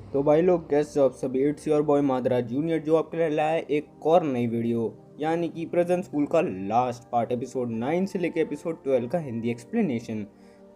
तो भाई लोग कैसे हो आप सभी। इट्स योर बॉय मादरा जूनियर जो आपके लिए लाया है एक और नई वीडियो, यानी कि प्रेजेंट स्कूल का लास्ट पार्ट एपिसोड 9 से लेकर एपिसोड 12 का हिंदी एक्सप्लेनेशन।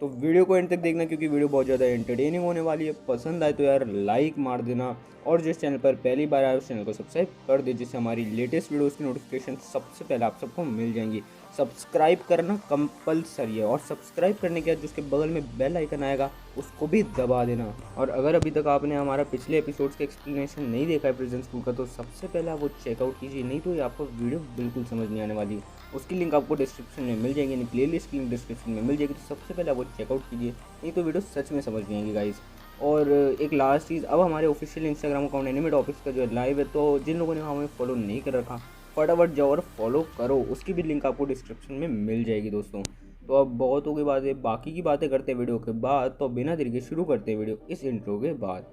तो वीडियो को एंड तक देखना क्योंकि वीडियो बहुत ज़्यादा एंटरटेनिंग होने वाली है। पसंद आए तो यार लाइक मार देना, और जिस चैनल पर पहली बार आए उस चैनल को सब्सक्राइब कर दे, जिससे हमारी लेटेस्ट वीडियोस की नोटिफिकेशन सबसे पहले आप सबको मिल जाएंगी। सब्सक्राइब करना कंपलसरी है, और सब्सक्राइब करने के बाद जिसके बगल में बेल आइकन आएगा उसको भी दबा देना। और अगर अभी तक आपने हमारा पिछले एपिसोड्स का एक्सप्लेनेशन नहीं देखा है प्रेजेंट स्कूल का, तो सबसे पहले आप वो चेकआउट कीजिए, नहीं तो ये आपको वीडियो बिल्कुल समझ नहीं आने वाली। उसकी लिंक आपको डिस्क्रिप्शन में मिल जाएगी, यानी प्लेलिस्ट की लिंक डिस्क्रिप्शन में मिल जाएगी। तो सबसे पहले आप वो चेकआउट कीजिए, नहीं तो वीडियो सच में समझ नहीं आएगी गाइस। और एक लास्ट चीज़, अब हमारे official Instagram account anime topics का जो है लाइव है, तो जिन लोगों ने हमें फॉलो नहीं कर रखा फटाफट जाओ और फॉलो करो, उसकी भी लिंक आपको डिस्क्रिप्शन में मिल जाएगी दोस्तों। तो अब बहुत हो गई बातें, बाकी की बातें करते हैं वीडियो के बाद। तो बिना देरी के शुरू करते हैं वीडियो इस इंट्रो के बाद।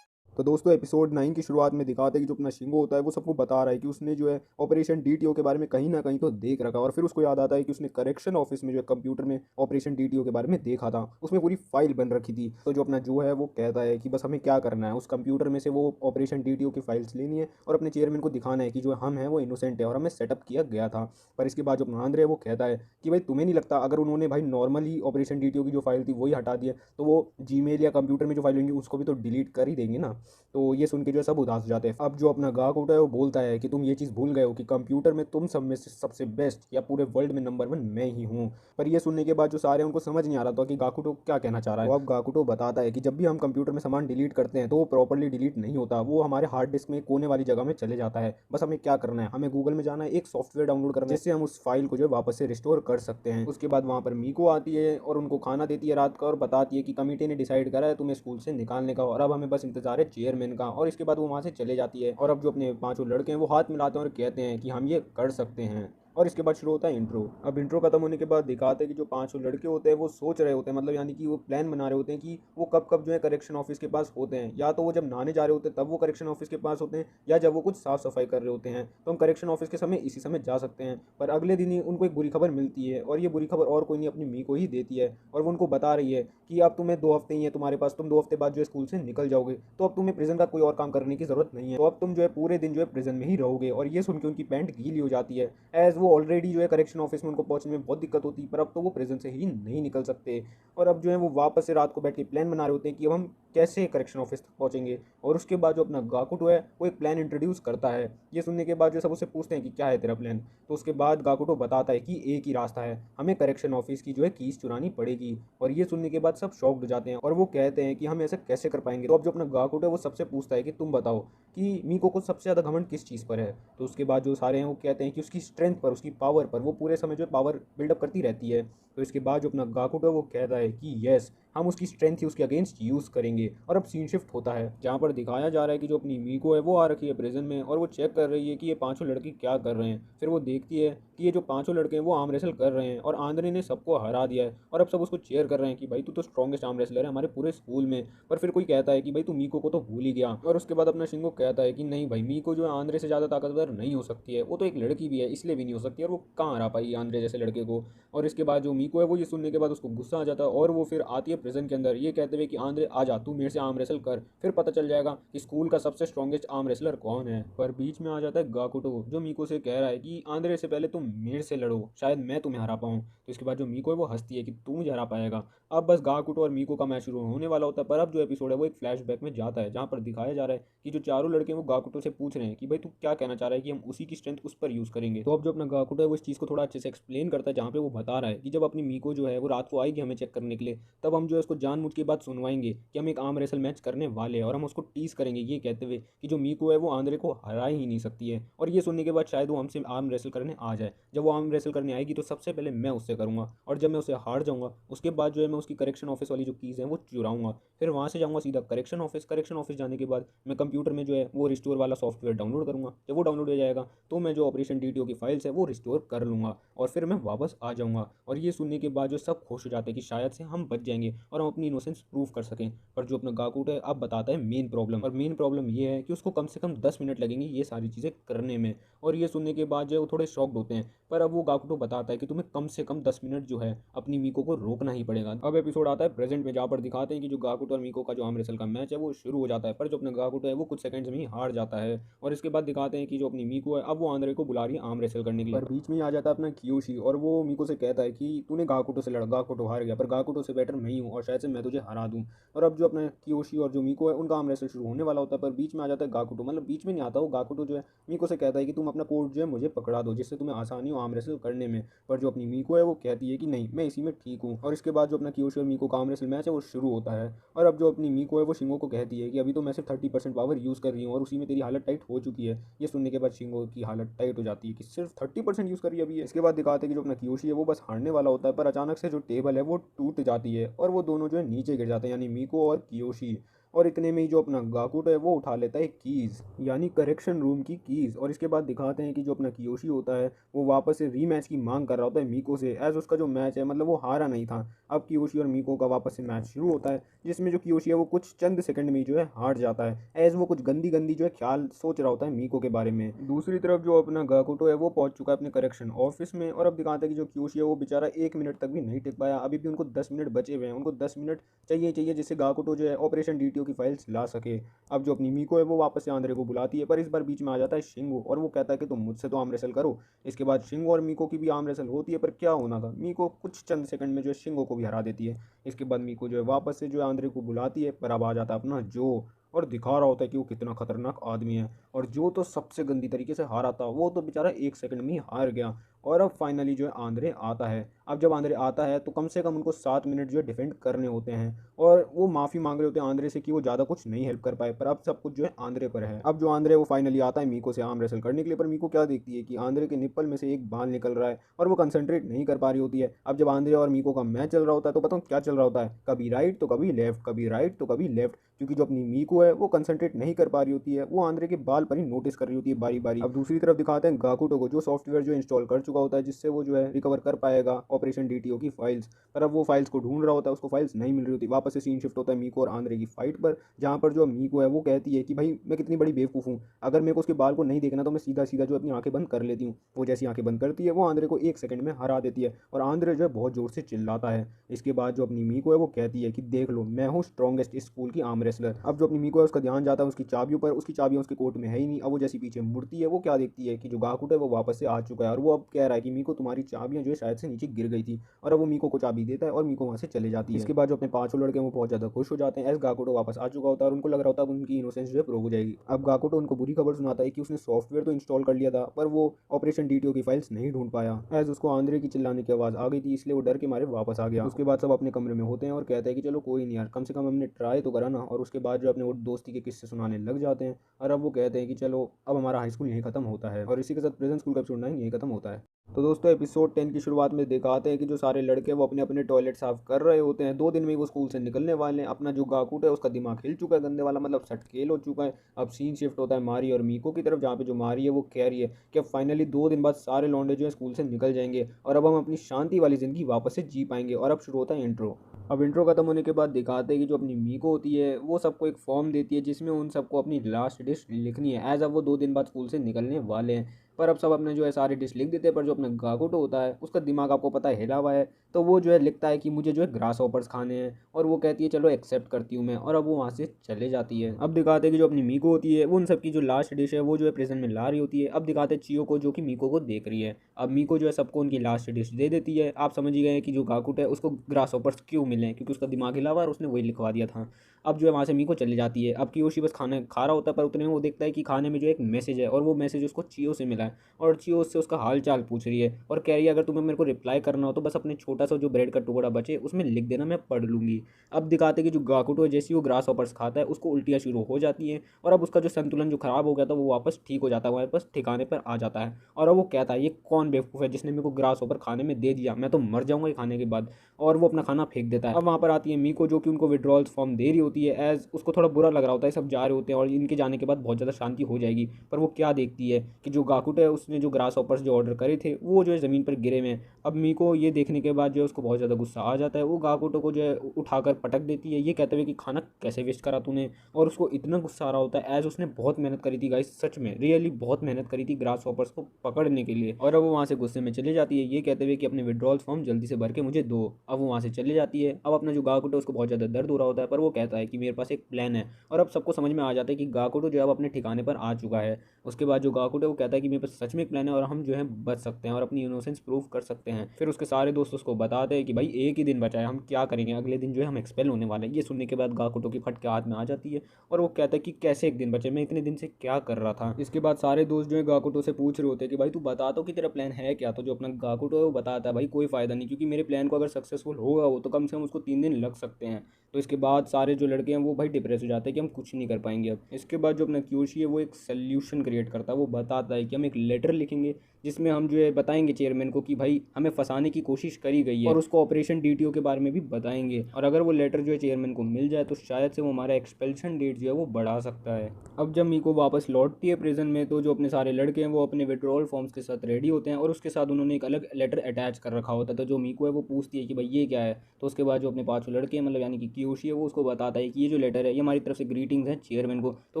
तो दोस्तों एपिसोड 9 की शुरुआत में दिखाते हैं कि जो अपना शिंगो होता है वो सबको बता रहा है कि उसने जो है ऑपरेशन डीटीओ के बारे में कहीं ना कहीं तो देख रखा, और फिर उसको याद आता है कि उसने करेक्शन ऑफिस में जो है कंप्यूटर में ऑपरेशन डीटीओ के बारे में देखा था, उसमें पूरी फाइल बन रखी थी। तो जो अपना जो है वो कहता है कि बस हमें क्या करना है, उस कंप्यूटर में से वो ऑपरेशन डीटीओ की फाइल्स लेनी है और अपने चेयरमैन को दिखाना है कि जो हम हैं वो इनोसेंट है और हमें सेटअप किया गया था। पर इसके बाद जो अपना आंद्रे है वो कहता है कि भाई तुम्हें नहीं लगता अगर उन्होंने भाई नॉर्मली ऑपरेशन डीटीओ की जो फाइल थी वही हटा दी है तो वो जीमेल या कंप्यूटर में जो फाइल होंगी उसको भी तो डिलीट कर ही देंगे ना। तो ये सुन के जो है सब उदास हो जाते हैं। अब जो अपना गाकुटो है वो बोलता है कि तुम ये चीज़ भूल गए हो कि कंप्यूटर में तुम सब में से सबसे बेस्ट या पूरे वर्ल्ड में नंबर 1 मैं ही हूँ। पर ये सुनने के बाद जो सारे उनको समझ नहीं आ रहा था कि गाकुटो क्या कहना चाह रहा है। तो अब गाकुटो बताता है कि जब भी हम कंप्यूटर में सामान डिलीट करते हैं तो वो प्रॉपरली डिलीट नहीं होता, वो हमारे हार्ड डिस्क में कोने वाली जगह में चले जाता है। बस हमें क्या करना है, हमें गूगल में जाना है, एक सॉफ्टवेयर डाउनलोड करना है जिससे हम उस फाइल को जो है वापस से रिस्टोर कर सकते हैं। उसके बाद वहाँ पर मीको आती है और उनको खाना देती है रात का, और बताती है कि कमेटी ने डिसाइड करा है तुम्हें स्कूल से निकालने का, और अब हमें बस इंतजार है चेयरमैन का। और इसके बाद वो वहाँ से चले जाती है, और अब जो अपने पांचों लड़के हैं वो हाथ मिलाते हैं और कहते हैं कि हम ये कर सकते हैं। और इसके बाद शुरू होता है इंट्रो। अब इंट्रो खत्म होने के बाद दिखाते हैं कि जो पांचों लड़के होते हैं वो सोच रहे होते हैं, मतलब यानी कि वो प्लान बना रहे होते हैं कि वो कब कब जो है करेक्शन ऑफिस के पास होते हैं। या तो वो जब नहाने जा रहे होते हैं तब वो करेक्शन ऑफिस के पास होते हैं, या जब वो कुछ साफ सफाई कर रहे होते हैं तो हम करेक्शन ऑफिस के समय इसी समय जा सकते हैं। पर अगले दिन ही उनको एक बुरी खबर मिलती है, और ये बुरी खबर और कोई नहीं अपनी मी को ही देती है। और वो उनको बता रही है कि अब तुम्हें 2 हफ्ते ही है तुम्हारे पास, तुम 2 हफ्ते बाद जो है स्कूल से निकल जाओगे, तो अब तुम्हें प्रिजन का कोई और काम करने की जरूरत नहीं है, तो अब तुम जो है पूरे दिन जो है प्रिजन में ही रहोगे। और ये सुन के उनकी पैंट गीली हो जाती है, एज वो ऑलरेडी जो है करेक्शन ऑफिस में उनको पहुंचने में बहुत दिक्कत होती है, पर अब तो वो प्रिजन से ही नहीं निकल सकते। और अब जो है वो वापस से रात को बैठ के प्लान बना रहे होते हैं कि अब हम कैसे करेक्शन ऑफिस तक पहुंचेंगे। और उसके बाद जो अपना गाकुटो है वो एक प्लान इंट्रोड्यूस करता है। ये सुनने के बाद जो सब उससे पूछते हैं कि क्या है तेरा प्लान, तो उसके बाद गाकुटो बताता है कि एक ही रास्ता है, हमें करेक्शन ऑफिस की जो है कीज चुरानी पड़ेगी। और ये सुनने के बाद सब शॉक्ड हो जाते हैं और वो कहते हैं कि हम ऐसे कैसे कर पाएंगे। तो अब जो अपना गाकुटो है वो सबसे पूछता है कि तुम बताओ कि मीको को सबसे ज़्यादा घमंड किस चीज़ पर है। तो उसके बाद जो सारे हैं वो कहते हैं कि उसकी स्ट्रेंथ पर, उसकी पावर पर, वो पूरे समय जो है पावर बिल्डअप करती रहती है। तो इसके बाद जो अपना गाकुटो है वो कहता है कि यस, हम उसकी स्ट्रेंथ ही उसके अगेंस्ट यूज़ करेंगे। और अब सीन शिफ्ट होता है जहाँ पर दिखाया जा रहा है कि जो अपनी मीको है वो आ रखी है प्रिजन में, और वो चेक कर रही है कि ये पांचों लड़के क्या कर रहे हैं। फिर वो देखती है कि ये जो पांचों लड़के हैं वो आर्म रेसल कर रहे हैं, और आंद्रे ने सबको हरा दिया है। और अब सब उसको चेयर कर रहे हैं कि भाई तू तो स्ट्रॉन्गेस्ट आर्म रेसलर है हमारे पूरे स्कूल में। पर फिर कोई कहता है कि भाई तू मीको को तो भूल ही गया। और उसके बाद अपना शिंगो कहता है कि नहीं भाई, मीको जो है आंद्रे से ज़्यादा ताकतवर नहीं हो सकती है, वो तो एक लड़की भी है इसलिए भी नहीं हो सकती, और वो कहाँ हरा पाई आंद्रे जैसे लड़के को। और इसके बाद जो मीको है वो ये सुनने के बाद उसको गुस्सा आ जाता है, और वो फिर आती है प्रिजन के अंदर ये कहते हुए कि आंद्रे आ जा, तू मेरे से आर्म रेसल कर, फिर पता चल जाएगा कि स्कूल का सबसे स्ट्रॉन्गेस्ट आर्म रेसलर कौन है। पर बीच में आ जाता है गाकुटो जो मीको से कह रहा है कि आंद्रे से पहले तुम मेरे से लड़ो, शायद मैं तुम्हें हरा पाऊँ। तो इसके बाद जो मीको है वो हंसती है कि तू मुझे हरा पाएगा। अब बस गाकुटो और मीको का मैच शुरू होने वाला होता है। पर अब जो एपिसोड है वो एक फ्लैशबैक में जाता है, जहाँ पर दिखाया जा रहा है कि जो चारों लड़के हैं वो गाकुटो से पूछ रहे हैं कि भाई तू क्या कहना चाह रहा है कि हम उसी की स्ट्रेंथ उस पर यूज़ करेंगे। तो अब जो अपना गाकुटो है वो इस चीज़ को थोड़ा अच्छे से एक्सप्लेन करता है, जहाँ पे वो बता रहा है कि जब अपनी मीको जो है वो रात को आएगी हमें चेक करने के लिए, तब हम जो है उसको जानबूझ के बात सुनवाएंगे कि हम एक आर्म रेसल मैच करने वाले हैं, और हम उसको टीज करेंगे ये कहते हुए कि जो मीको है वो आंद्रे को हरा ही नहीं सकती है। और ये सुनने के बाद शायद वो हमसे आर्म रेसल करने आ जाए। जब वो आर्म रेसल करने आएगी तो सबसे पहले मैं उससे करूँगा, और जब मैं उससे हार जाऊँगा उसके बाद जो है मैं उसकी करेक्शन ऑफिस वाली जो कीज़ हैं वो चुराऊँगा। फिर वहाँ से जाऊँगा सीधा करेक्शन ऑफिस, करेक्शन ऑफिस जाने के बाद मैं कंप्यूटर में जो है वो रिस्टोर वाला सॉफ्टवेयर डाउनलोड करूँगा। जब वो डाउनलोड हो जाएगा तो मैं जो ऑपरेशन डीटीओ की फाइल्स है वो रिस्टोर कर लूँगा, और फिर मैं वापस आ जाऊँगा। और ये सुन सुनने के बाद जो सब खुश हो जाते हैं कि शायद से हम बच जाएंगे और हम अपनी इनोसेंस प्रूव कर सकें। पर जो अपना गाकुटो है अब बताता है मेन प्रॉब्लम, और मेन प्रॉब्लम ये है कि उसको कम से कम 10 मिनट लगेंगे ये सारी चीज़ें करने में। और ये सुनने के बाद जो है वो थोड़े शॉक्ड होते हैं। पर अब वो गाकुटो बताता है कि तुम्हें कम से कम 10 मिनट जो है अपनी मीको को रोकना ही पड़ेगा। अब एपिसोड आता है प्रेजेंट में, जहाँ पर दिखाते हैं कि जो गाकुटो और मीको का जो आर्म रेसल का मैच है वो शुरू हो जाता है। पर जो अपना गाकुटो है वो कुछ सेकंड्स में ही हार जाता है। और इसके बाद दिखाते हैं कि जो अपनी मीको है अब वो आंद्रे को बुला रही है आर्म रेसल करने के लिए। पर बीच में ही आ जाता है अपना कियोशी और वो मीको से कहता है कि तूने गाकुटो से लड़ा, गाकुटो हार गया, पर गाकुटो से बेटर मैं ही हूँ और शायद से मैं तुझे हरा दूँ। और अब जो अपना कियोशी और जो मीको है उनका आर्म रेसल शुरू होने वाला होता है। पर बीच में आ जाता है गाकुटो, मतलब बीच में नहीं आता, वो गाकुटो जो है मीको से कहता है कि तुम अपना कोट जो है मुझे पकड़ा दो जिससे तुम्हें आसानी हो आर्म रेसल करने में। पर जो अपनी मीको है वो कहती है कि नहीं, मैं इसी में ठीक हूँ। और इसके बाद जो अपना कियोशी और मीको का आर्म रेसल मैच है वो शुरू होता है। और अब जो अपनी मीको है वो शिंगो को कहती है कि अभी तो मैं सिर्फ 30% पावर यूज़ कर रही हूँ और उसी में तेरी हालत टाइट हो चुकी है। ये सुनने के बाद शिंगो की हालत टाइट हो जाती है कि सिर्फ 30% यूज़ करी अभी है। इसके बाद दिखाते हैं कि जो अपना कियोशी है वो बस हारने वाला होता है, पर अचानक से जो टेबल है वो टूट जाती है और वो दोनों जो है नीचे गिर जाते हैं, यानी मीको और कियोशी। और इतने में ही जो अपना गाकुटो है वो उठा लेता है कीज़, यानी करेक्शन रूम की कीज़। और इसके बाद दिखाते हैं कि जो अपना कियोशी होता है वो वापस से रीमैच की मांग कर रहा होता है मीको से, एज उसका जो मैच है मतलब वो हारा नहीं था। अब कियोशी और मीको का वापस से मैच शुरू होता है, जिसमें जो कियोशी है वो कुछ चंद सेकंड में जो है हार जाता है, एज वो कुछ गंदी गंदी जो है ख्याल सोच रहा होता है मीको के बारे में। दूसरी तरफ जो अपना गाकुटो है वो पहुंच चुका है अपने करेक्शन ऑफिस में। और अब दिखाते हैं कि जो कियोशी है वो बेचारा 1 मिनट तक भी नहीं टिक पाया, अभी भी उनको 10 मिनट बचे हुए हैं, उनको 10 मिनट चाहिए जिससे गाकुटो जो है ऑपरेशन डीटीओ की फाइल्स ला सके। अब जो अपनी मीको है वो वापस से आंद्रे को बुलाती है, पर इस बार बीच में आ जाता है शिंगो और वो कहता है कि तुम मुझसे तो आर्म रेसल करो। इसके बाद शिंगो और मीको की भी आर्म रेसल होती है, पर क्या होना था, मीको कुछ चंद सेकंड में जो है शिंगो को भी हरा देती है। इसके बाद मीको जो है वापस से जो है आंद्रे को बुलाती है, पर अब आ जाता है अपना जो, और दिखा रहा होता है कि वो कितना खतरनाक आदमी है। और जो तो सबसे गंदी तरीके से हारा था वो तो बेचारा 1 सेकंड में ही हार गया। और अब फाइनली जो है आंद्रे आता है। अब जब आंद्रे आता है तो कम से कम उनको 7 मिनट जो है डिफेंड करने होते हैं, और वो माफ़ी मांग रहे होते हैं आंद्रे से कि वो ज़्यादा कुछ नहीं हेल्प कर पाए, पर अब सब कुछ जो है आंद्रे पर है। अब जो आंद्रे वो फाइनली आता है मीको से आर्म रेसल करने के लिए, पर मीको क्या देखती है कि आंद्रे के निप्पल में से एक बाल निकल रहा है और वो कंसंट्रेट नहीं कर पा रही होती है। अब जब आंद्रे और मीको का मैच चल रहा होता है तो बताऊँ क्या चल रहा होता है, कभी राइट तो कभी लेफ्ट, कभी राइट तो कभी लेफ्ट, क्योंकि जो अपनी मीको है वो कंसंट्रेट नहीं कर पा रही होती है, वो आंद्रे के बाल पर ही नोटिस कर रही होती है बारी बारी। अब दूसरी तरफ दिखाते हैं गाकुटो को, जो सॉफ्टवेयर जो इंस्टॉल कर चुका होता है जिससे वो जो है रिकवर कर पाएगा ऑपरेशन डीटीओ की फाइल्स। पर अब वो फाइल्स को ढूंढ रहा होता है, उसको फाइल्स नहीं मिल रही होती। वापस से सीन शिफ्ट होता है मीको और आंद्रे की फाइट पर, जहाँ पर जो मीको है वो कहती है कि भाई मैं कितनी बड़ी बेवकूफ़ हूँ, अगर मेरे को उसके बाल को नहीं देखना तो मैं सीधा सीधा जो अपनी आंखें बंद कर लेती हूँ। वो जैसी आंखें बंद करती है वो आंद्रे को 1 सेकंड में हरा देती है और आंद्रे जो है बहुत जोर से चिल्लाता है। इसके बाद जो अपनी मीको है वो कहती है कि देख लो मैं हूँ स्ट्रॉन्गेस्ट स्कूल की आर्म रेसलर। अब जो अपनी मीको है उसका ध्यान जाता है उसकी चाबियों पर, उसकी चाबियाँ उसके कोट में है ही नहीं। अब वो जैसी पीछे मुड़ती है वो क्या देखती है कि जो गाकुटो है वो वापस से आ चुका है, और वो अब कह रहा है कि मीको तुम्हारी चाबियाँ जो है शायद से नीचे गिर गई थी। और अब वो मीको को चाबी देता है और मीको वहाँ से चले जाती है। इसके बाद जो अपने पांचों लड़के हैं वो बहुत ज़्यादा खुश हो जाते हैं, एस गाकुटो वापस आ चुका होता है और उनको लग रहा होता है उनकी इनोसेंस जो है प्रूव हो जाएगी। अब गाकुटो उनको बुरी खबर सुनाता है कि उसने सॉफ्टवेयर तो इंस्टॉल कर लिया था पर वो ऑपरेशन डीटीओ की फाइल्स नहीं ढूंढ पाया, एज उसको आंद्रे की चिल्लाने की आवाज़ आ गई थी, इसलिए वो डर के मारे वापस आ गया। उसके बाद सब अपने कमरे में होते हैं और कहते हैं कि चलो कोई नहीं यार, कम से कम हमने ट्राई तो करा ना। और उसके बाद जो अपने वो दोस्ती के किस्से सुनाने लग जाते हैं, और अब वो कहते हैं कि चलो अब हमारा हाई स्कूल यहीं खत्म होता है, और इसी के साथ प्रेजेंट स्कूल का एपिसोड 9 यहीं खत्म होता है। तो दोस्तों एपिसोड 10 की शुरुआत में दिखाते हैं कि जो सारे लड़के वो अपने अपने टॉयलेट साफ कर रहे होते हैं, 2 दिन में ही वो स्कूल से निकलने वाले हैं। अपना जो गाकुटो है उसका दिमाग हिल चुका है गंदे वाला, मतलब सटकेल हो चुका है। अब सीन शिफ्ट होता है मारी और मीको की तरफ, जहाँ पे जो मारी है वो कह रही है कि अब फाइनली 2 दिन बाद सारे लौंडे जो है स्कूल से निकल जाएंगे और अब हम अपनी शांति वाली ज़िंदगी वापस से जी पाएंगे। और अब शुरू होता है इंट्रो। अब इंट्रो खत्म होने के बाद दिखाते हैं कि जो अपनी मीको होती है वो सबको एक फॉर्म देती है जिसमें उन सबको अपनी लास्ट डिश लिखनी है, एज अब वो 2 दिन बाद स्कूल से निकलने वाले हैं। पर अब सब अपने जो है सारे डिश लिख देते हैं, पर जो अपना गाकुटो होता है उसका दिमाग आपको पता है हिला हुआ है, तो वो जो है लिखता है कि मुझे जो है ग्रास हॉपर्स खाने हैं, और वो कहती है चलो एक्सेप्ट करती हूँ मैं, और अब वो वहाँ से चले जाती है। अब दिखाते हैं कि जो अपनी मीको होती है वो उन सबकी जो लास्ट डिश है वो जो है प्रेजेंट में ला रही होती है। अब दिखाते हैं चियो को जो कि मीको को देख रही है। अब मीको जो है सबको उनकी लास्ट डिश दे देती है। आप समझ ही गए हैं कि जो गाकुटो है उसको ग्रास हॉपर्स क्यों मिले, क्योंकि उसका दिमाग हिला हुआ और उसने वही लिखवा दिया था। अब जो है वहाँ से मीको चली जाती है। अब कियोशी बस खाना खा रहा होता है, पर उतने में वो देखता है कि खाने में जो एक मैसेज है, और वो मैसेज उसको चियो से मिला है, और चियो उससे उसका हाल चाल पूछ रही है और कह रही है अगर तुम्हें मेरे को रिप्लाई करना हो तो बस अपने छोटा सा जो ब्रेड का टुकड़ा बचे उसमें लिख देना, मैं पढ़ लूँगी। अब दिखाते कि जो गाकुटो है जैसे वो ग्रास हॉपर्स खाता है उसको उल्टियाँ शुरू हो जाती हैं, और अब उसका जो संतुलन जो खराब हो गया था वो वापस ठीक हो जाता है, वापस ठिकाने पर आ जाता है। और अब वो कहता है ये कौन बेवकूफ़ है जिसने मेरे को ग्रास हॉपर खाने में दे दिया, मैं तो मर जाऊंगा ये खाने के बाद। और वो अपना खाना फेंक देता है। अब वहाँ पर आती है मीको जो कि उनको विड्रॉल्स फॉर्म दे रही होती है, एज उसको थोड़ा बुरा लग रहा होता है, सब जा रहे होते हैं और इनके जाने के बाद बहुत ज़्यादा शांति हो जाएगी। पर वो क्या देखती है कि जो गाकुटो है उसने जो ग्रास हॉपर्स जो ऑर्डर करे थे वो जो है ज़मीन पर गिरे हुए हैं। अब मीको ये देखने के बाद जो है उसको बहुत ज़्यादा गुस्सा आ जाता है। वो गाकुटो को जो है उठाकर पटक देती है, ये कहते हुए कि खाना कैसे वेस्ट करा तूने। और उसको इतना गुस्सा आ रहा होता है एज उसने बहुत मेहनत करी थी गाइस, सच में रियली बहुत मेहनत करी थी ग्रास हॉपर्स को पकड़ने के लिए। और अब वो वहाँ से गुस्से में चले जाती है, ये कहते हुए कि अपने विड्रॉल फॉर्म जल्दी से भर के मुझे दो। अब वो वहाँ से चले जाती है। अब अपना जो गाकुटो है उसको बहुत ज़्यादा दर्द हो रहा होता है, पर वो कहता है कि मेरे पास एक प्लान है। और अब सबको समझ में आ जाता है कि गाकुटो जो है अब अपने ठिकाने पर आ चुका है। उसके बाद जो गाकुटो है वो कहता है कि मेरे पास सच में एक प्लान है और हम जो है बच सकते हैं और अपनी इनोसेंस प्रूव कर सकते हैं। फिर उसके सारे दोस्त उसको बताते हैं कि भाई एक ही दिन बचा है, हम क्या करेंगे, अगले दिन जो है हम एक्सपेल होने वाले हैं। ये सुनने के बाद गाकुटो की फट के हाथ में आ जाती है और वो कहता है कि कैसे एक दिन बचे, मैं इतने दिन से क्या कर रहा था। इसके बाद सारे दोस्त जो है गाकुटो से पूछ रहे होते हैं कि भाई तू बता तो कि तेरा प्लान है क्या। तो जो अपना गाकुटो है वो बताता है भाई कोई फ़ायदा नहीं, क्योंकि मेरे प्लान को अगर सक्सेसफुल होगा वो तो कम से कम उसको 3 दिन लग सकते हैं। तो इसके बाद सारे जो लड़के हैं वो भाई डिप्रेस हो जाते हैं कि हम कुछ नहीं कर पाएंगे अब। इसके बाद जो अपना क्यूशी है वो एक सोल्यूशन क्रिएट करता है। वो बताता है कि हम एक लेटर लिखेंगे जिसमें हम जो है बताएंगे चेयरमैन को कि भाई हमें फंसाने की कोशिश करी गई है, और उसको ऑपरेशन डीटीओ के बारे में भी बताएंगे। और अगर वो लेटर जो है चेयरमैन को मिल जाए तो शायद से वो हमारा एक्सपेल्शन डेट जो है वो बढ़ा सकता है। अब जब मीको वापस लौटती है प्रिजन में तो जो अपने सारे लड़के हैं वो अपने विड्रॉल फॉर्म्स के साथ रेडी होते हैं और उसके साथ उन्होंने एक अलग लेटर अटैच कर रखा होता है। तो जो मीको है वो पूछती है कि भाई ये क्या है। तो उसके बाद जो अपने पांचों लड़के हैं मतलब यानी कि कियोशी है वो उसको बताता है कि ये जो लेटर है ये हमारी तरफ से ग्रीटिंग्स है चेयरमैन को, तो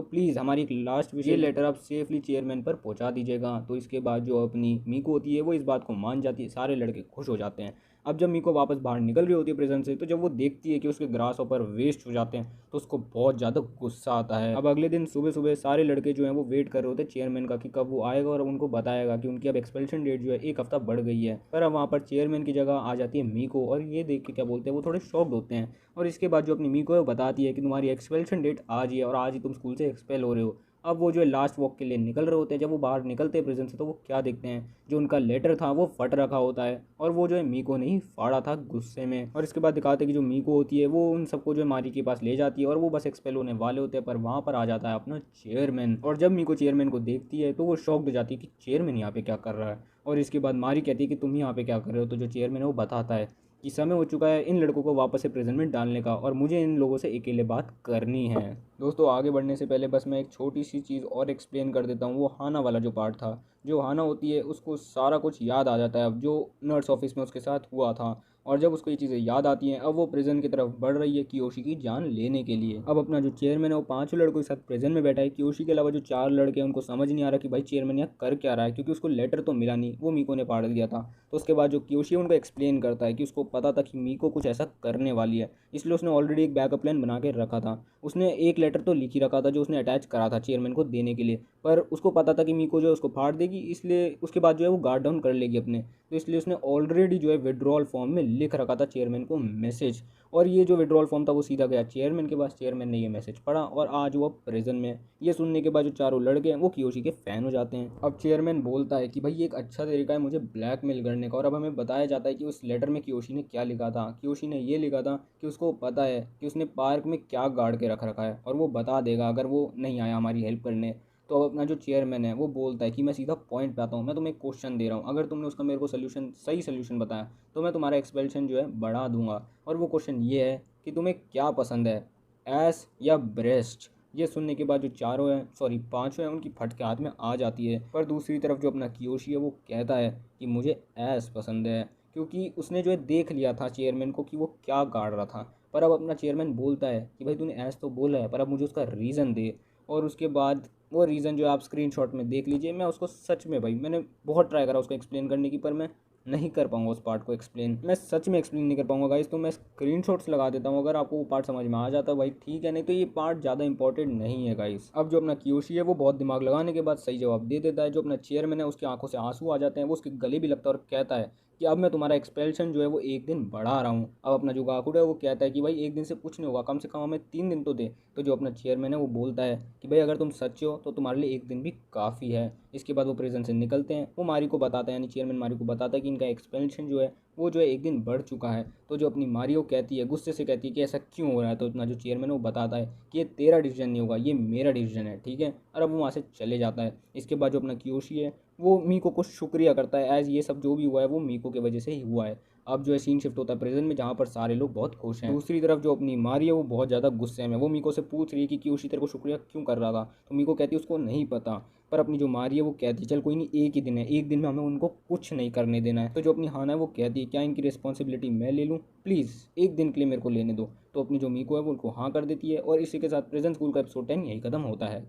प्लीज़ हमारी एक लास्ट विश, ये लेटर आप सेफली चेयरमैन पर पहुंचा दीजिएगा। तो इसके बाद जो अपनी मीको होती है वो इस बात को मान जाती है, सारे लड़के खुश हो जाते हैं। अब जब मीको वापस बाहर निकल रही होती है प्रिजन से तो जब वो देखती है कि उसके ग्रास ऊपर वेस्ट हो जाते हैं तो उसको बहुत ज़्यादा गुस्सा आता है। अब अगले दिन सुबह सुबह सारे लड़के जो हैं वो वेट कर रहे होते हैं चेयरमैन का कि कब वो आएगा और उनको बताएगा कि उनकी अब एक्सपेल्शन डेट जो है एक हफ्ता बढ़ गई है। पर अब वहाँ पर चेयरमैन की जगह आ जाती है मीको और ये देख के क्या बोलते हैं वो थोड़े शॉक्ड होते हैं। और इसके बाद जो अपनी मीको है वो बताती है कि तुम्हारी एक्सपेल्शन डेट आज ही है और आज ही तुम स्कूल से एक्सपेल हो रहे हो। अब वो जो है लास्ट वॉक के लिए निकल रहे होते हैं। जब वो बाहर निकलते हैं प्रिजन से तो वो क्या देखते हैं, जो उनका लेटर था वो फट रखा होता है और वो जो है मीको ने ही फाड़ा था गुस्से में। और इसके बाद दिखाते हैं कि जो मीको होती है वो उन सबको जो है मारी के पास ले जाती है और वो बस एक्सपेल होने वाले होते हैं, पर वहाँ पर आ जाता है अपना चेयरमैन। और जब मीको चेयरमैन को देखती है तो वो शॉक्ड हो जाती है कि चेयरमैन यहाँ पे क्या कर रहा है। और इसके बाद मारी कहती है कि तुम यहाँ पे क्या कर रहे हो। तो जो चेयरमैन है वो बताता है कि समय हो चुका है इन लड़कों को वापस से प्रिजन में डालने का और मुझे इन लोगों से अकेले बात करनी है। दोस्तों आगे बढ़ने से पहले बस मैं एक छोटी सी चीज़ और एक्सप्लेन कर देता हूँ। वो हाना वाला जो पार्ट था, जो हाना होती है उसको सारा कुछ याद आ जाता है अब जो नर्स ऑफिस में उसके साथ हुआ था। और जब उसको ये चीज़ें याद आती हैं अब वो प्रिजन की तरफ बढ़ रही है कियोशी की जान लेने के लिए। अब अपना जो चेयरमैन है वो पांचों लड़कों के साथ प्रिजन में बैठा है। कियोशी के अलावा जो चार लड़के हैं उनको समझ नहीं आ रहा कि भाई चेयरमैन यहाँ कर क्या रहा है, क्योंकि उसको लेटर तो मिला नहीं, वो मीको ने फाड़ दिया था। तो उसके बाद जो कियोशी है उनको एक्सप्लेन करता है कि उसको पता था कि मीको कुछ ऐसा करने वाली है, इसलिए उसने ऑलरेडी एक बैकअप प्लान बना के रखा था। उसने एक लेटर तो लिख ही रखा था जो उसने अटैच करा था चेयरमैन को देने के लिए, पर उसको पता था कि मीको जो है उसको फाड़ देगी, इसलिए उसके बाद जो है वो गार्ड डाउन कर लेगी अपने। तो इसलिए उसने ऑलरेडी जो है विड्रॉल फॉर्म में लिख रखा था चेयरमैन को मैसेज। और ये जो विड्रॉल फॉर्म था वो सीधा गया चेयरमैन के पास, चेयरमैन ने ये मैसेज पढ़ा और आज वो प्रिजन में। ये सुनने के बाद जो चारों लड़के हैं वो कियोशी के फैन हो जाते हैं। अब चेयरमैन बोलता है कि भाई ये एक अच्छा तरीका है मुझे ब्लैकमेल करने का। और अब हमें बताया जाता है कि उस लेटर में कियोशी ने क्या लिखा था। कियोशी ने ये लिखा था कि उसको पता है कि उसने पार्क में क्या गाड़ के रख रखा है और वो बता देगा अगर वो नहीं आया हमारी हेल्प करने। तो अब अपना जो चेयरमैन है वो बोलता है कि मैं सीधा पॉइंट पे आता हूँ, मैं तुम्हें एक क्वेश्चन दे रहा हूँ, अगर तुमने उसका मेरे को सही सोल्यूशन बताया तो मैं तुम्हारा एक्सपेल्शन जो है बढ़ा दूंगा। और वो क्वेश्चन ये है कि तुम्हें क्या पसंद है, एस या ब्रेस्ट। ये सुनने के बाद जो चारों हैं सॉरी पांचों हैं उनकी फट के हाथ में आ जाती है। पर दूसरी तरफ जो अपना कियोशी है वो कहता है कि मुझे एस पसंद है, क्योंकि उसने जो है देख लिया था चेयरमैन को कि वो क्या गाड़ रहा था। पर अब अपना चेयरमैन बोलता है कि भाई तूने एस तो बोला है पर अब मुझे उसका रीज़न दे। और उसके बाद वो रीज़न जो आप स्क्रीनशॉट में देख लीजिए। मैं उसको सच में भाई मैंने बहुत ट्राई करा उसको एक्सप्लेन करने की, पर मैं नहीं कर पाऊंगा उस पार्ट को एक्सप्लेन, मैं सच में एक्सप्लेन नहीं कर पाऊंगा गाइस। तो मैं स्क्रीनशॉट्स लगा देता हूँ, अगर आपको वो पार्ट समझ में आ जाता है भाई ठीक है, नहीं तो ये पार्ट ज़्यादा इंपॉर्टेंट नहीं है गाइस। अब जो अपना कियोशी है वो बहुत दिमाग लगाने के बाद सही जवाब दे देता है। जो अपना चेयरमैन है उसकी आंखों से आंसू आ जाते हैं, वो उसके गले भी लगता है और कहता है कि अब मैं तुम्हारा एक्सपेल्शन जो है वो एक दिन बढ़ा रहा हूँ। अब अपना जो गाकुडो है वो कहता है कि भाई एक दिन से कुछ नहीं होगा, कम से कम हमें 3 दिन तो दे। तो जो अपना चेयरमैन है वो बोलता है कि भाई अगर तुम सच्चे हो तो तुम्हारे लिए एक दिन भी काफ़ी है। इसके बाद वो प्रिजन से निकलते हैं। वो मारी को बताता है यानी चेयरमैन मारी को बताता है कि इनका एक्सपेंशन जो है वो जो है एक दिन बढ़ चुका है। तो जो अपनी मारियो कहती है गुस्से से कहती है कि ऐसा क्यों हो रहा है। तो अपना जो चेयरमैन है वो बताता है कि ये तेरा डिसीजन नहीं होगा, ये मेरा डिसीजन है, ठीक है। और अब वो वहाँ से चले जाता है। इसके बाद जो अपना कियोशी है वो मीको को शुक्रिया करता है, एज ये सब जो भी हुआ है वो मीको की वजह से ही हुआ है। अब जो है सीन शिफ्ट होता है प्रेजेंट में, जहाँ पर सारे लोग बहुत खुश हैं। दूसरी तरफ जो अपनी मारी है वो बहुत ज़्यादा गुस्से में, वो मीको से पूछ रही है कि कियोशी तेरे को शुक्रिया क्यों कर रहा था। तो मीको कहती है उसको नहीं पता। पर अपनी जो मारी है वो कहती है चल कोई नहीं, एक ही दिन है, एक दिन में हमें उनको कुछ नहीं करने देना है। तो जो अपनी हाना है वो कहती है क्या इनकी रिस्पॉन्सिबिलिटी मैं ले लूँ, प्लीज़ एक दिन के लिए मेरे को लेने दो। तो अपनी जो मीको है वो उनको हाँ कर देती है और इसी के साथ प्रेजेंट स्कूल का एपिसोड 10 यही खत्म होता है।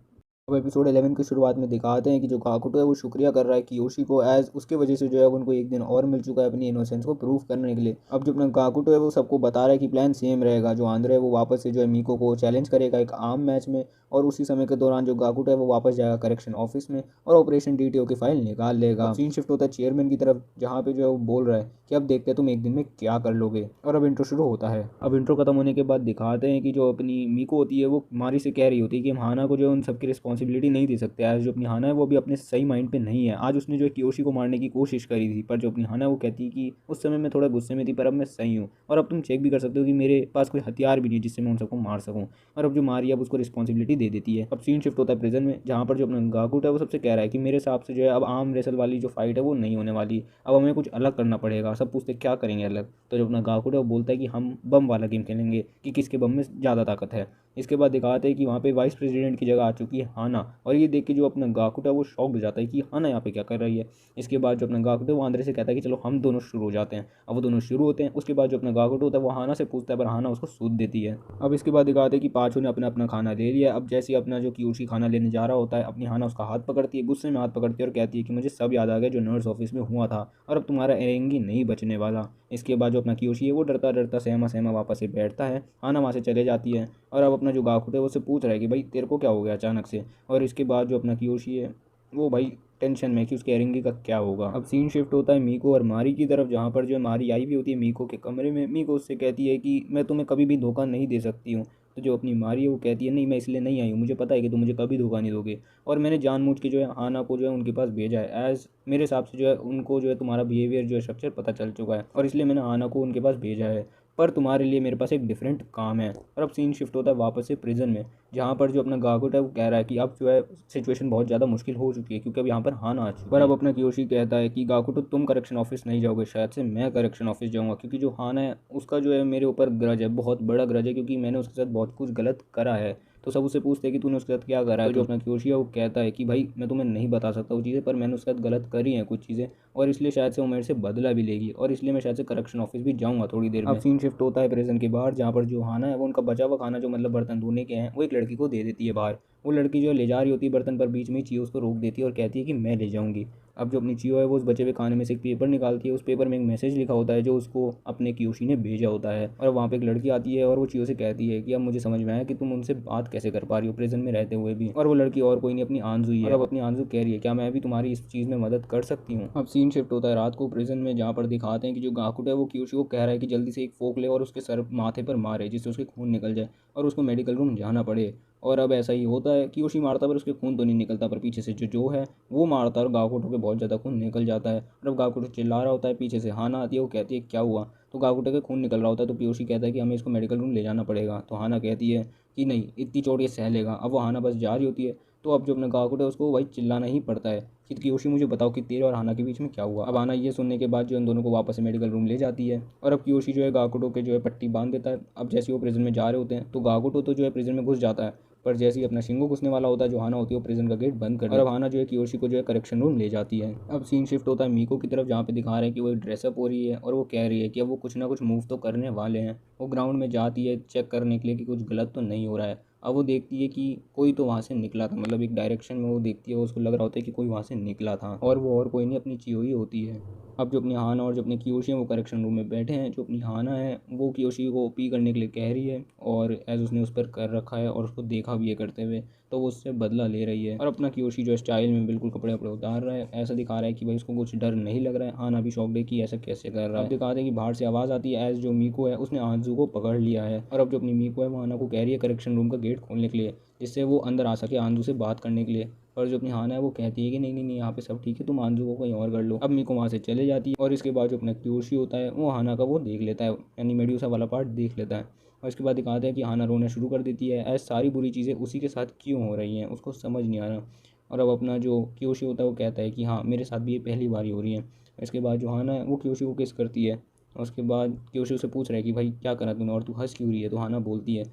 अब एपिसोड 11 की शुरुआत में दिखाते हैं कि जो काकुटो है वो शुक्रिया कर रहा है कियोशी को, एज उसके वजह से जो है उनको एक दिन और मिल चुका है अपनी इनोसेंस को प्रूव करने के लिए। अब जो अपना काकुटो है वो सबको बता रहा है कि प्लान सेम रहेगा, जो आंद्रे है वो वापस से जो है मीको को चैलेंज करेगा एक आम मैच में, और उसी समय के दौरान जो गाकुटो है वो वापस जाएगा करेक्शन ऑफिस में और ऑपरेशन डीटीओ की फाइल निकाल लेगा। सीन शिफ्ट होता है चेयरमैन की तरफ, जहाँ पे जो है वो बोल रहा है कि अब देखते हैं तुम एक दिन में क्या कर लोगे, और अब इंट्रो शुरू होता है। अब इंट्रो खत्म होने के बाद दिखाते हैं कि जो अपनी मीको होती है वो मारी से कह रही होती है कि हम हाना को जो है उन सबकी रिस्पॉन्सिबिलिटी नहीं दे सकते। आज जो अपनी हाना है वो भी अपने सही माइंड पे नहीं है। आज उसने जो है कियोशी को मारने की कोशिश करी थी, पर जो अपनी हाना है वो कहती है कि उस समय मैं थोड़ा गुस्से में थी पर अब मैं सही हूँ, और अब तुम चेक भी कर सकते हो कि मेरे पास कोई हथियार भी नहीं जिससे मैं उन सबको मार सकूँ। और अब जो मारी अब उसको रिस्पॉन्सिबिलिटी दे देती है। अब सीन शिफ्ट होता है प्रिजन में, जहाँ पर जो अपना गाकुट है वो सबसे कह रहा है कि मेरे हिसाब से जो है अब आम रेसल वाली जो फाइट है वो नहीं होने वाली, अब हमें कुछ अलग करना पड़ेगा। सब पूछते क्या करेंगे अलग, तो जो अपना गाकुट है वो बोलता है कि हम बम वाला गेम खेलेंगे कि किसके बम में ज़्यादा ताकत है। इसके बाद दिखाते हैं कि वहाँ पे वाइस प्रेसिडेंट की जगह आ चुकी है हाना, और ये देख के जो अपना गाकुट है वो शॉक हो जाता है कि हाना यहाँ पे क्या कर रही है। इसके बाद जो अपना गाकुट है वो आंद्रे से कहता है कि चलो हम दोनों शुरू हो जाते हैं। अब वो दोनों शुरू होते हैं। उसके बाद जो अपना गाकुट होता है वो हाना से पूछता है, पर हाना उसको सूद देती है। अब इसके बाद दिखाते हैं कि पांचों ने अपना अपना खाना ले लिया। अब जैसे अपना जो कियोशी खाना लेने जा रहा होता है, अपनी हाना उसका हाथ पकड़ती है, गुस्से में हाथ पकड़ती है और कहती है कि मुझे सब याद आ गया जो नर्स ऑफिस में हुआ था, और अब तुम्हारा एरेंगी नहीं बचने वाला। इसके बाद जो अपना कियोशी है वो डरता डरता सहमा सहमा वापस से बैठता है। हाना वहाँ से चले जाती है, और अब अपना जो गाकुट है वो उससे पूछ रहा है कि भाई तेरे को क्या हो गया अचानक से। और इसके बाद जो अपना कियोशी है वो भाई टेंशन में कि उसके एरेंगी का क्या होगा। अब सीन शिफ्ट होता है मीको और मारी की तरफ, जहाँ पर जो है मारी आई भी होती है मीको के कमरे में। मीको उससे कहती है कि मैं तुम्हें कभी भी धोखा नहीं दे सकती हूँ। तो जो अपनी मारी है वो कहती है नहीं, मैं इसलिए नहीं आई हूँ, मुझे पता है कि तुम मुझे कभी धोखा नहीं दोगे, और मैंने जानबूझ के जो है हाना को जो है उनके पास भेजा है, एज मेरे हिसाब से जो है उनको जो है तुम्हारा बिहेवियर जो है स्ट्रक्चर पता चल चुका है, और इसलिए मैंने हाना को उनके पास भेजा है, पर तुम्हारे लिए मेरे पास एक डिफरेंट काम है। और अब सीन शिफ्ट होता है वापस से प्रिजन में, जहाँ पर जो अपना गाकुट है वो कह रहा है कि अब जो है सिचुएशन बहुत ज़्यादा मुश्किल हो चुकी है, क्योंकि अब यहाँ पर हाना आ चुकी है। पर अब अपना कियोशी कहता है कि गाकुटो तुम करेक्शन ऑफिस नहीं जाओगे, शायद से मैं करेक्शन ऑफिस जाऊँगा, क्योंकि जो हाना है उसका जो है मेरे ऊपर ग्रज है, बहुत बड़ा ग्रज है, क्योंकि मैंने उसके साथ बहुत कुछ गलत करा है। तो सब उससे पूछते हैं कि तूने उसके साथ क्या करा है। तो जो अपना कियोशी है वो कहता है कि भाई मैं तुम्हें नहीं बता सकता वो चीज़ें, पर मैंने उसके साथ गलत करी हैं कुछ चीज़ें, और इसलिए शायद से वो मेरे से बदला भी लेगी, और इसलिए मैं शायद से करेक्शन ऑफिस भी जाऊँगा थोड़ी देर में। अब सीन शिफ्ट होता है प्रेजन के बाहर, जहाँ पर जो हाना है वो उनका बचा हुआ खाना जो मतलब बर्तन धोने के हैं वो एक लड़की को दे देती है बाहर। वो लड़की जो ले जा रही होती है बर्तन, पर बीच में ही चियो उसको रोक देती है और कहती है कि मैं ले जाऊँगी। अब जो अपनी चियो है वो उस बचे हुए खाने में से एक पेपर निकालती है। उस पेपर में एक मैसेज लिखा होता है जो उसको अपने कियोशी ने भेजा होता है, और वहाँ पे एक लड़की आती है और वो चियो से कहती है कि अब मुझे समझ में आया कि तुम उनसे बात कैसे कर पा रही हो प्रेजेंट में रहते हुए भी, और वो लड़की और कोई नहीं अपनी आंजू ही है। और अब अपनी आंजू कह रही है क्या मैं भी तुम्हारी इस चीज़ में मदद कर सकती हूँ। अब सीन शिफ्ट होता है रात को प्रिजन में, जहाँ पर दिखाते हैं कि जो गाकुट है वो कियोशी को कह रहा है कि जल्दी से एक फोक ले और उसके सर माथे पर मारे जिससे उसके खून निकल जाए और उसको मेडिकल रूम जाना पड़े। और अब ऐसा ही होता है, कियोशी मारता पर उसके खून तो नहीं निकलता, पर पीछे से जो है वो मारता है और गाकुटो के बहुत ज़्यादा खून निकल जाता है। और अब गाकुटो चिल्ला रहा होता है, पीछे से हाना आती है, वो कहती है क्या हुआ। तो गाकुटो के खून निकल रहा होता है, तो कियोशी कहता है कि हमें इसको मेडिकल रूम ले जाना पड़ेगा। तो हाना कहती है कि नहीं, इतनी चोट ये सह लेगा। अब वो हाना बस जा रही होती है, तो अब जो अपना गाकुटो है उसको वही चिल्लाना ही पड़ता है कि कियोशी मुझे बताओ कि तेरे और हाना के बीच में क्या हुआ। अब हाना ये सुनने के बाद जो इन दोनों को वापस से मेडिकल रूम ले जाती है, और अब कियोशी जो है गाकुटो के जो है पट्टी बांध देता है। अब जैसे वो प्रिजन में जा रहे होते हैं तो गाकुटो तो जो है प्रिजन में घुस जाता है, पर जैसे ही अपना शिंगो घुसने वाला होता है जो हाना होती है वो प्रिजन का गेट बंद कर देती है, और अब हाना जो है कियोशी को जो है करेक्शन रूम ले जाती है। अब सीन शिफ्ट होता है मीको की तरफ, जहाँ पे दिखा रहे हैं कि वो ड्रेसअप हो रही है और वो कह रही है कि अब वो कुछ ना कुछ मूव तो करने वाले हैं। वो ग्राउंड में जाती है चेक करने के लिए कि कुछ गलत तो नहीं हो रहा है। अब वो देखती है कि कोई तो वहाँ से निकला था, मतलब एक डायरेक्शन में वो देखती है, उसको लग रहा होता है कि कोई वहाँ से निकला था, और वो और कोई नहीं अपनी चियो ही होती है। अब जो अपनी हाना और जो अपनी कियोशी है वो करेक्शन रूम में बैठे हैं। जो अपनी हाना है वो कियोशी को ओपी करने के लिए कह रही है, और एज उसने उस पर कर रखा है और उसको देखा भी है करते हुए, तो वो उससे बदला ले रही है। और अपना कियोशी जो स्टाइल में बिल्कुल कपड़े वपड़े उतार रहा है, ऐसा दिखा रहा है कि भाई उसको कुछ डर नहीं लग रहा है। हाना भी शॉक्ड है कि ऐसा कैसे कर रहा है। अब दिखाते हैं कि बाहर से आवाज़ आती है, एज जो मीको है उसने आंजू को पकड़ लिया है, और अब जो अपनी मीको है वो हाना को कह रही है करेक्शन रूम का गेट खोलने के लिए, जिससे वो अंदर आ सके आंजू से बात करने के लिए। पर जो अपनी हाना है वो कहती है कि नहीं नहीं नहीं, यहाँ पे सब ठीक है, तुम आंजू को कहीं और कर लो। अब मीको वहाँ से चले जाती है, और इसके बाद जो अपना कियोशी होता है वो हाना का वो देख लेता है, यानी मेड्यूसा वाला पार्ट देख लेता है। और इसके बाद दिखाते हैं कि हाना रोना शुरू कर देती है, ऐसे सारी बुरी चीज़ें उसी के साथ क्यों हो रही हैं उसको समझ नहीं आ रहा। और अब अपना जो कियोशी होता है वो कहता है कि हाँ मेरे साथ भी ये पहली बार ही हो रही है। इसके बाद जो हाना है वो कियोशी को किस करती है, और उसके बाद कियोशी से पूछ रहा है कि भाई क्या करा तूने और तू हंस क्यों रही है। तो हाना बोलती है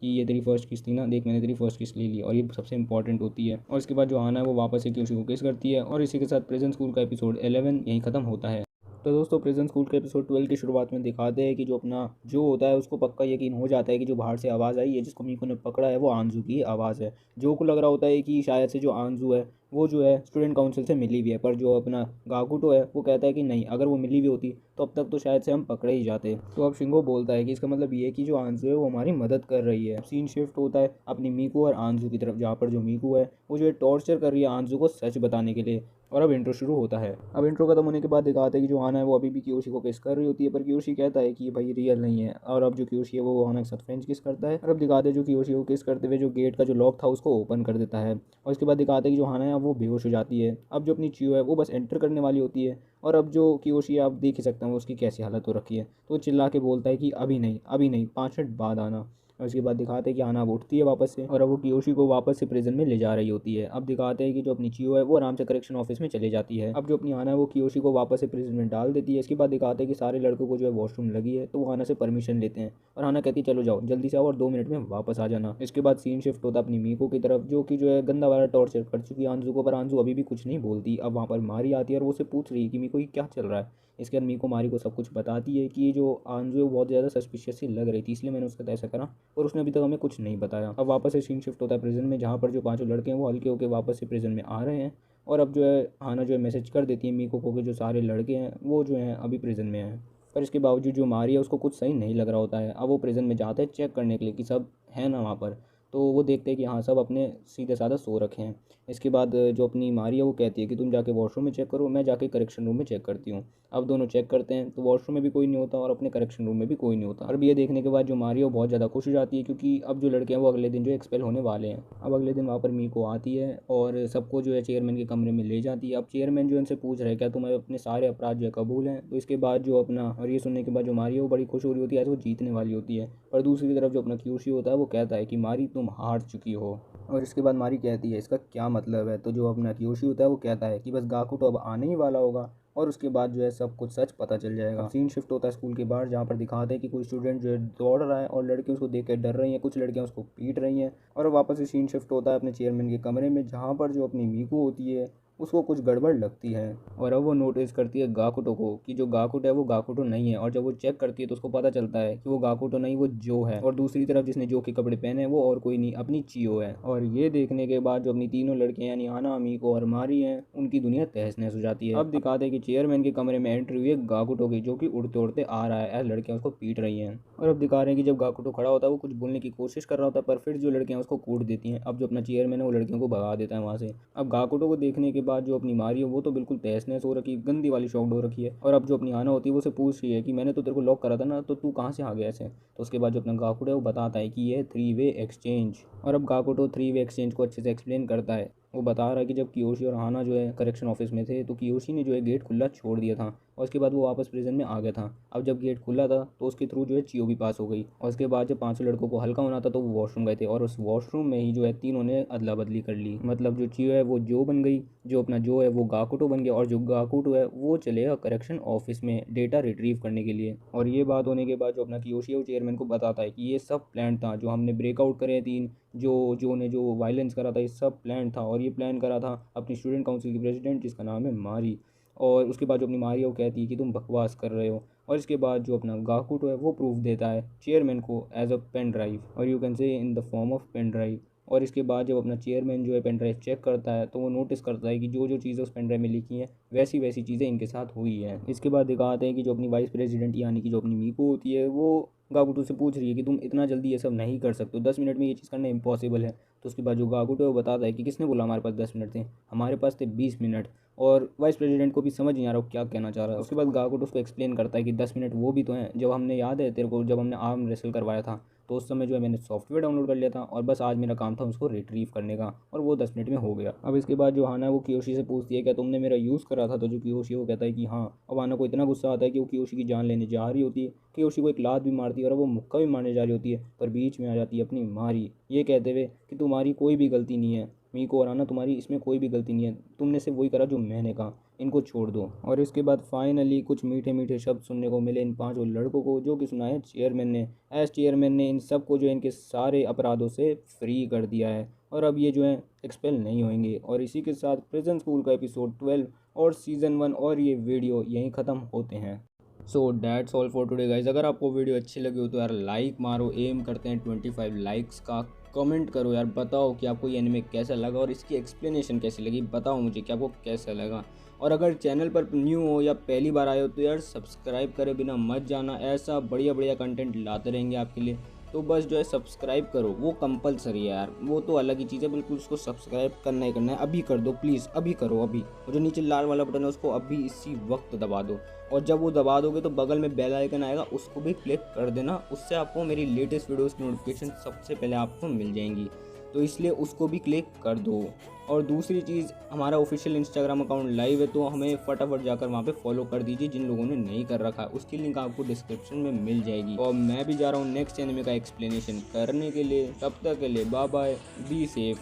कि ये तेरी फर्स्ट किस थी ना, देख मैंने तेरी फर्स्ट किस ले ली, और ये सबसे इंपॉर्टेंट होती है। और इसके बाद जो आना है वो वापस से कियोशी को किस करती है, और इसी के साथ प्रिजन स्कूल का एपिसोड 11 यहीं खत्म होता है। तो दोस्तों प्रिजन स्कूल के एपिसोड 12 की शुरुआत में दिखाते हैं कि जो अपना जो होता है उसको पक्का यकीन हो जाता है कि जो बाहर से आवाज़ आई है जिसको मीको ने पकड़ा है वो आंजू की आवाज़ है। जो को लग रहा होता है कि शायद से जो आंजू है वो जो है स्टूडेंट काउंसिल से मिली हुई है, पर जो अपना गाकुटो है वो कहता है कि नहीं, अगर वो मिली हुई होती तो अब तक तो शायद से हम पकड़े ही जाते। तो अब शिंगो बोलता है कि इसका मतलब ये है कि जो आंजू है वो हमारी मदद कर रही है। सीन शिफ्ट होता है अपनी मीको और आंजू की तरफ, जहाँ पर जो मीको है वो जो है टॉर्चर कर रही है आंजू को सच बताने के लिए। और अब इंट्रो शुरू होता है। अब इंट्रो खत्म होने के बाद दिखाते हैं कि जो आना है वो अभी भी कियोशी को किस कर रही होती है, पर कियोशी कहता है कि भाई रियल नहीं है। और अब जो कियोशी है वो आना के साथ फ्रेंच किस करता है। और अब दिखाते हैं जो कियोशी को किस करते हुए जो गेट का जो लॉक था उसको ओपन कर देता है। और इसके बाद दिखाते हैं कि जो हाना है वो बेहोश हो जाती है। अब जो अपनी चियो है वो बस एंटर करने वाली होती है, और अब जो कियोशी है आप देख ही सकते हैं वो उसकी कैसी हालत हो रखी है। तो वो चिल्ला के बोलता है कि अभी नहीं, अभी नहीं, 5 मिनट बाद आना। और उसके बाद दिखाते हैं कि आना अब उठती है वापस से, और अब वो कियोशी को वापस से प्रिजन में ले जा रही होती है। अब दिखाते हैं कि जो अपनी चियो है वो आराम से करेक्शन ऑफिस में चली जाती है। अब जो अपनी आना है वो कियोशी को वापस से प्रिजन में डाल देती है। इसके बाद दिखाते हैं कि सारे लड़कों को जो है वॉशरूम लगी है, तो वो आना से परमिशन लेते हैं, और आना कहती है चलो जाओ जल्दी से आओ और 2 मिनट में वापस आ जाना। इसके बाद सीन शिफ्ट होता है अपनी मीको की तरफ, जो कि जो है गंदा वाला टॉर्चर कर चुकी है आंजू को, पर आंजू अभी भी कुछ नहीं बोलती। अब वहाँ पर मारी आती है और वो उसे पूछ रही है कि मीको ये क्या चल रहा है। इसके बाद मीको मारी को सब कुछ बताती है कि ये जो आंजू है वो बहुत ज़्यादा सस्पिशियस सी लग रही थी, इसलिए मैंने उसके साथ ऐसा करा, और उसने अभी तक हमें कुछ नहीं बताया। अब वापस से सीन शिफ्ट होता है प्रिजन में, जहाँ पर जो 5 लड़के हैं वो हल्के होकर वापस से प्रिजन में आ रहे हैं। और अब जो है हाना जो है मैसेज कर देती है मीको को कि जो सारे लड़के हैं वो जो हैं अभी प्रिजन में हैं। पर इसके बावजूद जो मारी है उसको कुछ सही नहीं लग रहा होता है। अब वो प्रिजन में जाते हैं चेक करने के लिए कि सब है ना वहाँ पर। तो वो देखते हैं कि हाँ सब अपने सीधे साधा सो रखे हैं। इसके बाद जो अपनी मारी है वो कहती है कि तुम जाके वॉशरूम में चेक करो, मैं जाके करेक्शन रूम में चेक करती हूँ। अब दोनों चेक करते हैं तो वॉशरूम में भी कोई नहीं होता और अपने करेक्शन रूम में भी कोई नहीं होता। और ये देखने के बाद जो मारी है वो बहुत ज़्यादा खुश हो जाती है, क्योंकि अब जो लड़के हैं वो अगले दिन जो एक्सपेल होने वाले हैं। अब अगले दिन वहाँ पर मीको आती है और सबको जो है चेयरमैन के कमरे में ले जाती है। अब चेयरमैन जो है उनसे पूछ रहे हैं क्या तुम्हें अपने सारे अपराध जो है कबूल हैं। तो इसके बाद जो अपना, और ये सुनने के बाद जो मारी है वो बड़ी खुश हो रही होती है, आज वो जीतने वाली होती है। पर दूसरी तरफ जो अपना क्यूशी होता है वो कहता है कि मारी तुम हार चुकी हो। और इसके बाद मारी कहती है इसका क्या मतलब है। तो जो अपना क्यूशी होता है वो कहता है कि बस गाकू तो अब आने ही वाला होगा, और उसके बाद जो है सब कुछ सच पता चल जाएगा। सीन शिफ्ट होता है स्कूल के बाहर, जहाँ पर दिखाते हैं कि कोई स्टूडेंट जो है दौड़ रहा है और लड़के उसको देख कर डर रही हैं, कुछ लड़कियां उसको पीट रही हैं। और वापस से सीन शिफ्ट होता है अपने चेयरमैन के कमरे में, जहाँ पर जो अपनी मीकू होती है उसको कुछ गड़बड़ लगती है, और अब वो नोटिस करती है गाकुटो को कि जो गाकुटो है वो गाकुटो नहीं है। और जब वो चेक करती है तो उसको पता चलता है कि वो गाकुटो नहीं, वो जो है। और दूसरी तरफ जिसने जो के कपड़े पहने हैं वो और कोई नहीं, अपनी चियो है। और ये देखने के बाद जो अपनी तीनों लड़कियां यानी आना, मीको और मारी हैं, उनकी दुनिया तहस नहस हो जाती है। अब दिखाते हैं कि चेयरमैन के कमरे में एंट्री हुई है गाकुटो की, जो कि उड़ते उड़ते आ रहा है, लड़कियां उसको पीट रही हैं। और अब दिखा रहे हैं कि जब गाकुटो खड़ा होता है वो कुछ बोलने की कोशिश कर रहा होता है, पर फिर जो लड़कियां उसको कूट देती हैं। अब जो अपना चेयरमैन है वो लड़कियों को भगा देता है वहाँ से। अब गाकुटो को देखने के बाद जो अपनी मारी है वो तो बिल्कुल तहस नहस हो रखी, गंदी वाली शॉक्ड हो रखी है। और अब जो अपनी आना होती है वो उसे पूछ रही है कि मैंने तो तेरे को लॉक करा था ना, तो तू कहाँ से आ गया ऐसे। तो उसके बाद जो अपना गाकुटो है वो बताता है कि ये 3 वे एक्सचेंज। और अब गाकुटो 3 वे एक्सचेंज को अच्छे से एक्सप्लेन करता है। वो बता रहा है कि जब कियोशी और हाना जो है करेक्शन ऑफिस में थे तो कियोशी ने जो है गेट खुला छोड़ दिया था, और उसके बाद वो वापस प्रिजन में आ गया था। अब जब गेट खुला था तो उसके थ्रू जो है चियो भी पास हो गई, और उसके बाद जब 5 लड़कों को हल्का होना था तो वो वॉशरूम गए थे, और उस वॉशरूम में ही जो है तीनों ने अदला बदली कर ली। मतलब जो चियो है वो जो बन गई, जो अपना जो है वो गाकुटो बन गया, और जो गाकुटो है वो चलेगा करेक्शन ऑफिस में डेटा रिट्रीव करने के लिए। और ये बात होने के बाद जो अपना कियोशी है वो चेयरमैन को बताता है कि ये सब प्लान था, जो हमने ब्रेकआउट करे 3, जो ने जो वायलेंस करा था, ये सब प्लान था। और ये प्लान करा था अपनी स्टूडेंट काउंसिल की प्रेसिडेंट जिसका नाम है मारी। और उसके बाद जो अपनी मारी है वो कहती है कि तुम बकवास कर रहे हो। और इसके बाद जो अपना गाकुटो है वो प्रूफ देता है चेयरमैन को एज अ पेन ड्राइव, और you can say in the form of pen drive. और इसके बाद जब अपना चेयरमैन जो है पेन ड्राइव चेक करता है तो वो नोटिस करता है कि जो जो चीज़ें उस पेन ड्राइव में लिखी हैं वैसी वैसी चीज़ें इनके साथ हुई हैं। इसके बाद दिखाते हैं कि जो अपनी वाइस प्रेसिडेंट यानी कि जो अपनी मीको होती है वो गाकुटो से पूछ रही है कि तुम इतना जल्दी ये सब नहीं कर सकते हो, 10 मिनट में ये चीज़ करना इम्पॉसिबल है। तो उसके बाद जो गाकुटो है वो बताता है कि किसने बोला हमारे पास 10 मिनट थे, हमारे पास थे 20 मिनट। और वाइस प्रेसिडेंट को भी समझ नहीं आ रहा वो क्या कहना चाह रहा है। उसके बाद गाकुटो उसको एक्सप्लेन करता है कि 10 मिनट वो भी तो हैं, जब हमने, याद है तेरे को जब हमने आर्म रेसल करवाया था तो उस समय जो है मैंने सॉफ्टवेयर डाउनलोड कर लिया था, और बस आज मेरा काम था उसको रिट्रीव करने का, और वो 10 मिनट में हो गया। अब इसके बाद जो हाना है वो कियोशी से पूछती है क्या तुमने मेरा यूज़ करा था। तो जो कियोशी वो कहता है कि हाँ। अब हाना को इतना गुस्सा आता है कि वो कियोशी की जान लेने जा रही होती है, कियोशी को एक लात भी मारती है और वो मुक्का भी मारने जा रही होती है, पर बीच में आ जाती है अपनी मारी, ये कहते हुए कि तुम्हारी कोई भी गलती नहीं है मीको और आना, तुम्हारी इसमें कोई भी गलती नहीं है, तुमने सिर्फ वही करा जो मैंने कहा। इनको छोड़ दो। और इसके बाद फाइनली कुछ मीठे मीठे शब्द सुनने को मिले इन पांचों लड़कों को, जो कि सुनाए चेयरमैन ने। एस चेयरमैन ने इन सबको जो है इनके सारे अपराधों से फ्री कर दिया है और अब ये जो है एक्सपेल नहीं होंगे। और इसी के साथ प्रिजन स्कूल का एपिसोड 12 और सीज़न 1 और ये वीडियो यहीं ख़त्म होते हैं। सो that's all for today guys. अगर आपको वीडियो अच्छी लगी हो तो यार लाइक मारो, एम करते हैं 25 लाइक्स का। कमेंट करो यार, बताओ कि आपको ये एनिमे कैसा लगा और इसकी एक्सप्लेनेशन कैसी लगी, बताओ मुझे कि आपको कैसा लगा। और अगर चैनल पर न्यू हो या पहली बार आए हो तो यार सब्सक्राइब करे बिना मत जाना, ऐसा बढ़िया बढ़िया कंटेंट लाते रहेंगे आपके लिए। तो बस जो है सब्सक्राइब करो, वो कंपलसरी है यार, वो तो अलग ही चीज़ है, बिल्कुल उसको सब्सक्राइब करना ही करना है। अभी कर दो प्लीज़, अभी करो अभी। और जो नीचे लाल वाला बटन है उसको अभी इसी वक्त दबा दो। और जब वो दबा दोगे तो बगल में बेल आइकन आएगा, उसको भी क्लिक कर देना। उससे आपको मेरी लेटेस्ट वीडियोस की नोटिफिकेशन सबसे पहले आपको मिल जाएंगी, तो इसलिए उसको भी क्लिक कर दो। और दूसरी चीज़, हमारा ऑफिशियल इंस्टाग्राम अकाउंट लाइव है, तो हमें फटाफट जाकर वहाँ पे फॉलो कर दीजिए जिन लोगों ने नहीं कर रखा है। उसकी लिंक आपको डिस्क्रिप्शन में मिल जाएगी। और मैं भी जा रहा हूँ नेक्स्ट एनिमे का एक्सप्लेनेशन करने के लिए। तब तक के लिए bye bye, be safe,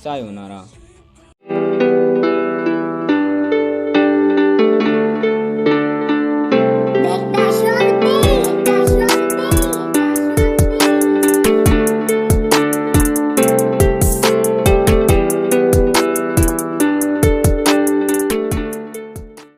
sayonara.